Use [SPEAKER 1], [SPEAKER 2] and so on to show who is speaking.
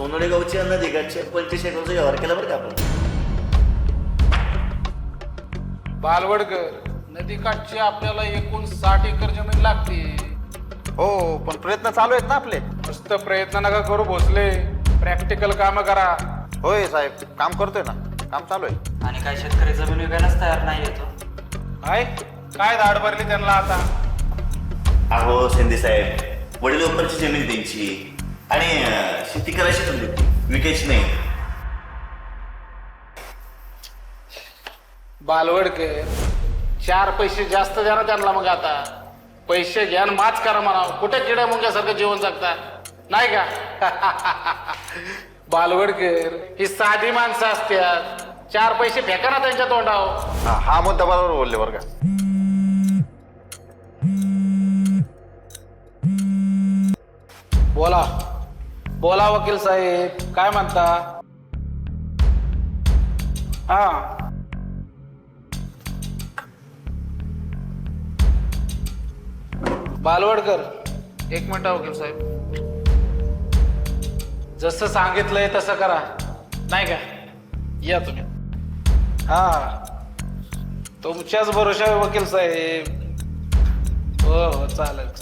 [SPEAKER 1] सोनोडे गावची नदीकाठचे 25 एकरचा व्यवहार केला बरं का आपण.
[SPEAKER 2] बालवडकर, नदीकाठची आपल्याला एकूण 60 एकर जमीन लागते.
[SPEAKER 3] हो पण प्रयत्न चालू आहेत ना आपले.
[SPEAKER 2] मस्त प्रयत्न नका करू भोसले, प्रॅक्टिकल काम करा.
[SPEAKER 3] होय साहेब, काम करतोय ना, काम चालू आहे.
[SPEAKER 4] आणि काही शेतकरी जमीन विकायलाच तयार नाही येतो.
[SPEAKER 2] काय धाड भरली त्यांना आता.
[SPEAKER 1] अहो शिंदे साहेब, वडिलोपरची जमीन त्यांची आणि शेती करायची पण देते, विकायची नाही.
[SPEAKER 2] बालवडकर, 4 पैसे जास्त द्या ना त्यांना. मग आता पैसे घ्या आणि माच करा म्हणा. कुठे किड्या मुंग्यासारखं जीवन जगता नाही का? बालवडकर, ही साधी माणसं असतात. 4 पैसे फेका ना त्यांच्या तोंडावर.
[SPEAKER 3] हा मुद्दा बरोबर बोलले बरं का.
[SPEAKER 2] बोला वकील साहेब, काय म्हणता? हा, बालवडकर, 1 मिनिट वकील साहेब. जसं सांगितलंय तसं करा नाही का? या तुम्ही. हा, तुमच्याच भरोशावर वकील साहेब. हो चालेल.